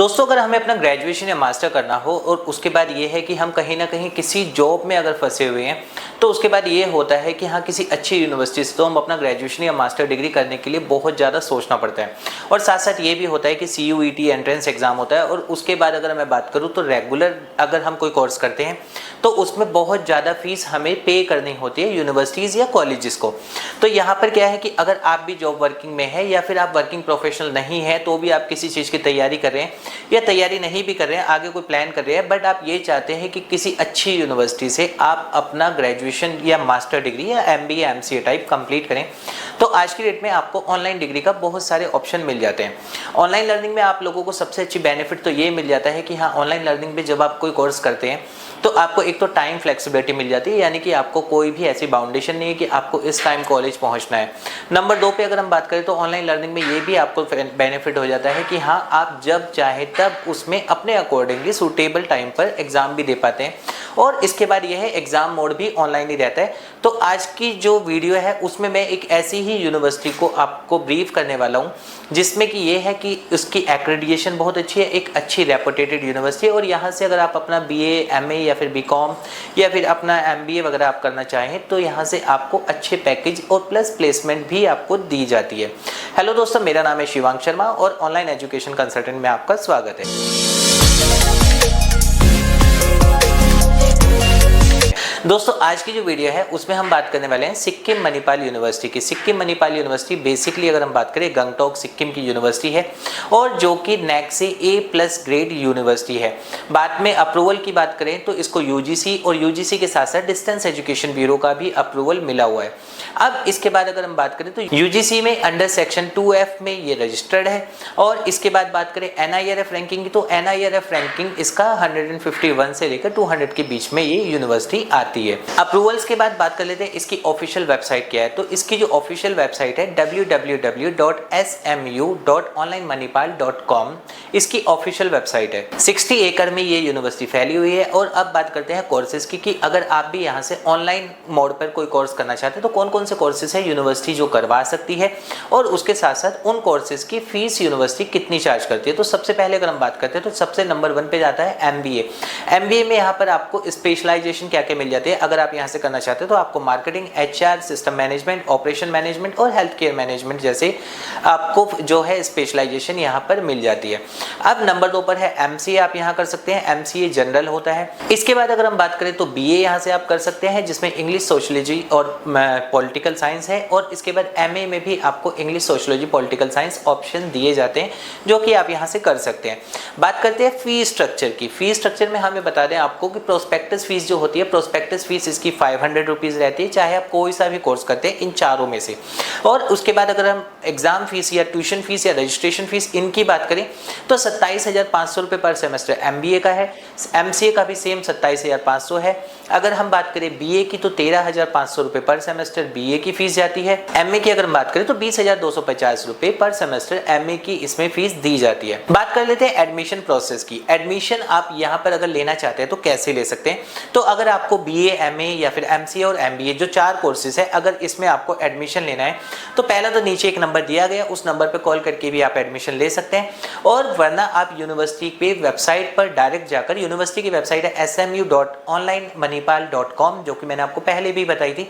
दोस्तों, अगर हमें अपना ग्रेजुएशन या मास्टर करना हो और उसके बाद ये है कि हम कहीं ना कहीं किसी जॉब में अगर फंसे हुए हैं, तो उसके बाद ये होता है कि हाँ, किसी अच्छी यूनिवर्सिटी से तो हम अपना ग्रेजुएशन या मास्टर डिग्री करने के लिए बहुत ज़्यादा सोचना पड़ता है। और साथ साथ ये भी होता है कि CUET एंट्रेंस एग्ज़ाम होता है और उसके बाद अगर मैं बात करूँ तो रेगुलर अगर हम कोई कोर्स करते हैं तो उसमें बहुत ज़्यादा फीस हमें पे करनी होती है यूनिवर्सिटीज़ या कॉलेजेस को। तो यहाँ पर क्या है कि अगर आप भी जॉब वर्किंग में है या फिर आप वर्किंग प्रोफेशनल नहीं है तो भी आप किसी चीज़ की तैयारी कर रहे हैं या तैयारी नहीं भी कर रहे हैं, आगे कोई प्लान कर रहे हैं, बट आप ये चाहते हैं कि किसी अच्छी यूनिवर्सिटी से आप अपना ग्रेजुएशन या मास्टर डिग्री या MBA MCA टाइप कंप्लीट करें, तो आज की डेट में आपको ऑनलाइन डिग्री का बहुत सारे ऑप्शन मिल जाते हैं। ऑनलाइन लर्निंग में आप लोगों को सबसे अच्छी बेनिफिट तो ये मिल जाता है कि हाँ, ऑनलाइन लर्निंग में जब आप कोई कोर्स करते हैं तो आपको एक तो टाइम फ्लेक्सिबिलिटी मिल जाती है, यानी कि आपको कोई भी ऐसी बाउंडेशन नहीं है कि आपको इस टाइम कॉलेज पहुंचना है। नंबर 2 पे अगर हम बात करें तो ऑनलाइन लर्निंग में ये भी आपको बेनिफिट हो जाता है कि हाँ, आप जब चाहे तब उसमें अपने अकॉर्डिंगली सूटेबल टाइम पर एग्ज़ाम भी दे पाते हैं। और इसके बाद ये है एग्ज़ाम मोड भी ऑनलाइन ही रहता है। तो आज की जो वीडियो है उसमें मैं एक ऐसी ही यूनिवर्सिटी को आपको ब्रीफ करने वाला हूँ जिसमें कि ये है कि उसकी एक्रेडिटेशन बहुत अच्छी है, एक अच्छी रेपुटेटेड यूनिवर्सिटी है और यहाँ से अगर आप अपना BA MA या फिर BCom या फिर अपना MBA वगैरह आप करना चाहें तो यहाँ से आपको अच्छे पैकेज और प्लस प्लेसमेंट भी आपको दी जाती है। हेलो दोस्तों, मेरा नाम है शिवांग शर्मा और ऑनलाइन एजुकेशन कंसल्टेंट में आपका स्वागत है। दोस्तों, आज की जो वीडियो है उसमें हम बात करने वाले हैं सिक्किम मणिपाल यूनिवर्सिटी की। सिक्किम मणिपाल यूनिवर्सिटी बेसिकली अगर हम बात करें गंगटोक सिक्किम की यूनिवर्सिटी है और जो कि NAC से A+ ग्रेड यूनिवर्सिटी है। बाद में अप्रूवल की बात करें तो इसको UGC और UGC के साथ साथ डिस्टेंस एजुकेशन ब्यूरो का भी अप्रूवल मिला हुआ है। अब इसके बाद अगर हम बात करें तो UGC में अंडर सेक्शन 2F में ये रजिस्टर्ड है और इसके बाद बात करें NIRF रैंकिंग की तो NIRF रैंकिंग इसका 151 से लेकर 200 के बीच में ये यूनिवर्सिटी आती है। अप्रूवल्स के बाद बात कर लेते हैं इसकी ऑफिशियल वेबसाइट क्या है। तो इसकी जो ऑफिशियल वेबसाइट है www.smu.onlinemanipal.com इसकी ऑफिशियल वेबसाइट है। 60 एकड़ में ये यूनिवर्सिटी फैली हुई है। और अब बात करते हैं कोर्सेज की कि अगर आप भी यहाँ से ऑनलाइन मोड पर कोई कोर्स करना चाहते हैं तो कौन कौन से कोर्सेज है यूनिवर्सिटी जो करवा सकती है और उसके साथ साथ उन कोर्सेज की फीस यूनिवर्सिटी कितनी चार्ज करती है। तो सबसे पहले अगर हम बात करते हैं तो सबसे नंबर 1 पे जाता है MBA। MBA में यहाँ पर आपको स्पेशलाइजेशन क्या क्या मिल जाती है। अगर आप यहाँ से करना चाहते हो तो आपको marketing, HR, system management, operation management और हेल्थ केयर मैनेजमेंट जैसे आपको जो है स्पेशलाइजेशन यहाँ पर मिल जाती है। अब नंबर 2 पर है MCA, आप यहाँ कर सकते हैं। MCA जनरल होता है। इसके बाद अगर हम बात करें तो BA यहाँ से आप कर सकते हैं जिसमें इंग्लिश, सोशियोलॉजी और पॉलिटिकल साइंस है। और इसके बाद MA में भी आपको English, sociology, political science option दिए जाते हैं जो कि आप यहाँ से कर सकते हैं। बात करते हैं फीस स्ट्रक्चर की। फीस स्ट्रक्चर में हमें बता दें आपको कि प्रोस्पेक्टस फीस जो होती है, प्रोस्पेक्टस फीस इसकी 500 रुपीज़ रहती है, चाहे आप कोई सा भी कोर्स करते हैं इन चारों में से। और उसके बाद अगर हम एग्जाम फीस या ट्यूशन फीस या रजिस्ट्रेशन फीस इनकी बात करें तो 27,500 रुपये पर सेमेस्टर MBA का है। MCA का भी सेम 27,500 है। अगर हम बात करें BA की तो 13,500 रुपये पर सेमेस्टर BA की फीस जाती है। MA की अगर हम बात करें तो 20,250 रुपये पर सेमेस्टर MA की इसमें फीस दी जाती है। बात कर लेते हैं एडमिशन प्रोसेस की। एडमिशन आप यहाँ पर अगर लेना चाहते हैं तो कैसे ले सकते हैं। तो अगर आपको BA, MA या फिर MCA और MBA जो 4 कोर्सेज है, अगर इसमें आपको एडमिशन लेना है तो पहला तो नीचे एक नंबर दिया गया, उस नंबर पर कॉल करके भी आप एडमिशन ले सकते हैं। और वरना आप यूनिवर्सिटी पे वेबसाइट पर डायरेक्ट जाकर, यूनिवर्सिटी की वेबसाइट है smu.onlinemanipal.com जो कि मैंने आपको पहले भी बताई थी,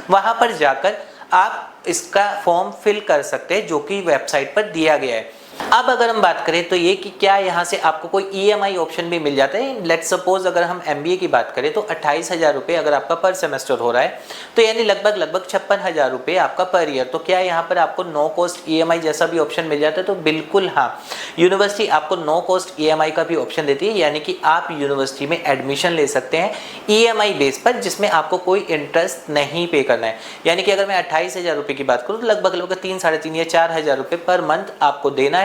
वहां पर जाकर आप इसका फॉर्म फिल कर सकते हैं जो कि वेबसाइट पर दिया गया है। अब अगर हम बात करें तो ये कि क्या यहाँ से आपको कोई EMI ऑप्शन भी मिल जाता है। लेट्स सपोज अगर हम MBA की बात करें तो 28,000 रुपये अगर आपका पर सेमेस्टर हो रहा है तो यानी लगभग 56,000 रुपये आपका पर ईयर। तो क्या यहाँ पर आपको नो कॉस्ट EMI जैसा भी ऑप्शन मिल जाता है। तो बिल्कुल हाँ, यूनिवर्सिटी आपको नो कॉस्ट EMI का भी ऑप्शन देती है, यानी कि आप यूनिवर्सिटी में एडमिशन ले सकते हैं EMI बेस पर जिसमें आपको कोई इंटरेस्ट नहीं पे करना है। यानी कि अगर मैं 28,000 रुपये की बात करूँ तो लगभग 3, 3.5 या 4,000 रुपये पर मंथ आपको देना है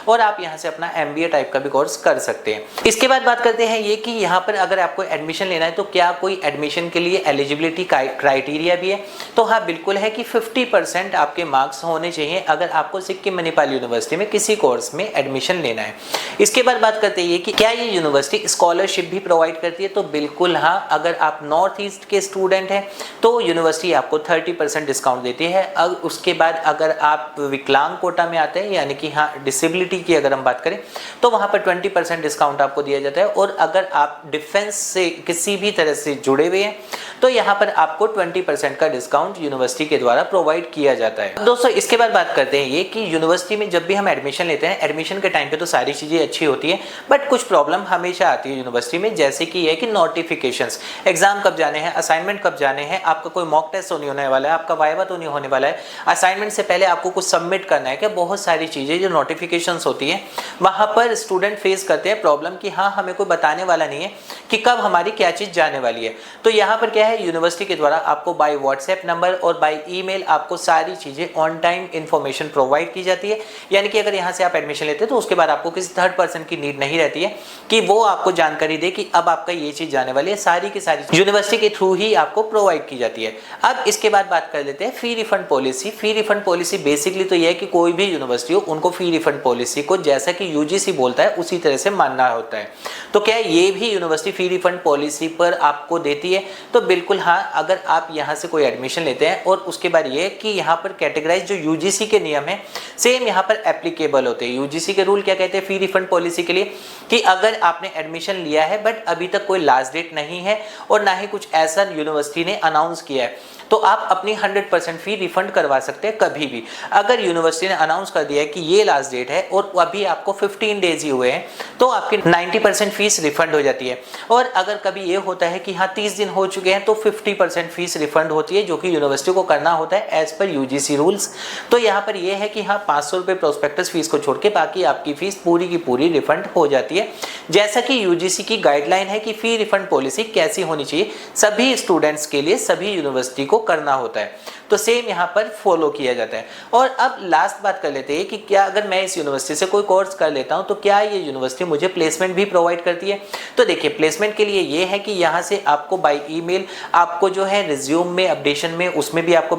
और आप यहां से अपना MBA टाइप का भी कोर्स कर सकते हैं। इसके बाद बात करते हैं ये कि यहां पर अगर आपको एडमिशन लेना है तो क्या कोई एडमिशन के लिए एलिजिबिलिटी क्राइटेरिया भी है। तो हाँ, बिल्कुल है कि 50% आपके मार्क्स होने चाहिए अगर आपको सिक्किम मणिपाल यूनिवर्सिटी में किसी कोर्स में एडमिशन लेना है। इसके बाद बात करते हैं ये कि क्या ये यूनिवर्सिटी स्कॉलरशिप भी प्रोवाइड करती है। तो बिल्कुल हाँ, अगर आप नॉर्थ ईस्ट के स्टूडेंट हैं तो यूनिवर्सिटी आपको 30% डिस्काउंट देती है। अब उसके बाद अगर आप विकलांग कोटा में आते हैं, यानी कि हाँ डिसेबिलिटी की अगर हम बात करें तो वहाँ पर 20% डिस्काउंट आपको दिया जाता है, और अगर आप डिफेंस से किसी भी तरह से जुड़े हुए हैं तो यहाँ पर आपको 20% का डिस्काउंट यूनिवर्सिटी के द्वारा प्रोवाइड किया जाता है। दोस्तों इसके बाद बात करते हैं ये कि यूनिवर्सिटी में जब भी हम एडमिशन लेते हैं, एडमिशन के टाइम पे तो सारी चीज़ें अच्छी होती है, बट कुछ प्रॉब्लम हमेशा आती है यूनिवर्सिटी में, जैसे कि ये कि नोटिफिकेशंस, एग्जाम कब जाने हैं, असाइनमेंट कब जाने हैं, आपका कोई मॉक टेस्ट तो नहीं होने वाला है, आपका वाइवा तो नहीं होने वाला है, असाइनमेंट से पहले आपको कुछ सबमिट करना है, क्या बहुत सारी चीज़ें जो नोटिफिकेशंस होती हैं वहाँ पर स्टूडेंट फेस करते हैं प्रॉब्लम कि हाँ हमें कोई बताने वाला नहीं है कि कब हमारी क्या चीज़ जाने वाली है। तो यहाँ पर क्या है, यूनिवर्सिटी के द्वारा आपको बाय व्हाट्सएप नंबर और बाय ईमेल आपको सारी चीज़ें ऑन टाइम इन्फॉर्मेशन प्रोवाइड की जाती है। यानी कि अगर यहाँ से आप एडमिशन लेते हैं तो उसके बाद आपको किसी थर्ड पर्सन की नीड नहीं रहती है कि वो आपको जानकारी दे कि अब आपका ये चीज़ जाने वाली है, सारी की सारी यूनिवर्सिटी के थ्रू ही आपको प्रोवाइड की जाती है। अब इसके बाद बात कर लेते हैं फी रिफंड पॉलिसी। फी रिफंड पॉलिसी बेसिकली तो यह है कि कोई भी यूनिवर्सिटी हो उनको फी रिफंड पॉलिसी को जैसा कि यूजीसी बोलता है उसी तरह से मानना होता है। तो क्या ये भी यूनिवर्सिटी फी रिफंड पॉलिसी पर आपको देती है? तो बिल्कुल हाँ, अगर आप यहाँ से कोई एडमिशन लेते हैं और उसके बाद ये कि यहाँ पर कैटेगराइज जो यूजीसी के नियम है सेम यहाँ पर एप्लीकेबल होते हैं। यूजीसी के रूल क्या कहते हैं फी रिफंड पॉलिसी के लिए कि अगर आपने एडमिशन लिया है बट अभी तक कोई लास्ट डेट नहीं है और ना ही कुछ ऐसा यूनिवर्सिटी ने अनाउंस किया है तो आप अपनी 100% फी रिफंड करवा सकते हैं कभी भी। अगर यूनिवर्सिटी ने अनाउंस कर दिया है कि ये लास्ट डेट है और अभी आपको 15 डेज ही हुए हैं तो आपकी 90% फीस रिफंड हो जाती है। और अगर कभी ये होता है कि हाँ 30 दिन हो चुके हैं तो 50% फीस रिफंड होती है, जो कि यूनिवर्सिटी को करना होता है एज पर यूजीसी रूल्स। तो यहाँ पर यह है कि हाँ 500 रुपये प्रोस्पेक्टस फीस को छोड़ के बाकी आपकी फीस पूरी की पूरी रिफंड हो जाती है। जैसा कि यूजीसी की गाइडलाइन है कि फी रिफंड पॉलिसी कैसी होनी चाहिए, सभी स्टूडेंट्स के लिए सभी यूनिवर्सिटी को करना होता है, तो सेम यहाँ पर फॉलो किया जाता है। और अब लास्ट बात कर लेते हैं कि क्या अगर मैं इस यूनिवर्सिटी से कोई कोर्स कर लेता हूँ तो क्या ये यूनिवर्सिटी मुझे प्लेसमेंट भी प्रोवाइड करती है? तो देखिए प्लेसमेंट के लिए ये है कि यहाँ से आपको बाय ईमेल आपको जो है रिज्यूम में अपडेशन में उसमें भी आपको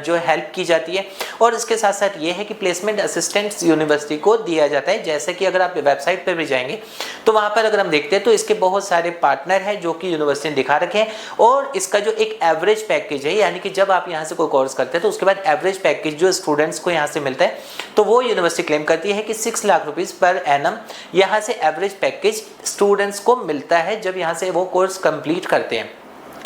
जो हेल्प की जाती है। और इसके साथ साथ ये है कि प्लेसमेंट असिस्टेंट यूनिवर्सिटी को दिया जाता है। जैसे कि अगर आप वेबसाइट पर भी जाएंगे तो वहाँ पर अगर हम देखते हैं तो इसके बहुत सारे पार्टनर हैं जो कि यूनिवर्सिटी ने दिखा रखे हैं, और इसका जो एक एवरेज पैकेज है, यानी कि जब आप यहाँ से कोई कोर्स करते हैं तो उसके बाद एवरेज पैकेज जो स्टूडेंट्स को यहाँ से मिलता है तो वो यूनिवर्सिटी क्लेम करती है कि 6 लाख रुपीस पर एनम यहाँ से एवरेज पैकेज स्टूडेंट्स को मिलता है जब यहाँ से वो कोर्स कंप्लीट करते हैं।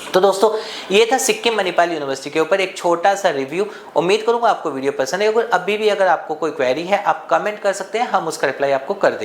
तो दोस्तों ये था सिक्किम मणिपाल यूनिवर्सिटी के ऊपर एक छोटा सा रिव्यू। उम्मीद करूंगा आपको वीडियो पसंद है। अगर अभी भी अगर आपको कोई क्वेरी है आप कमेंट कर सकते हैं, हम उसका रिप्लाई आपको कर देंगे।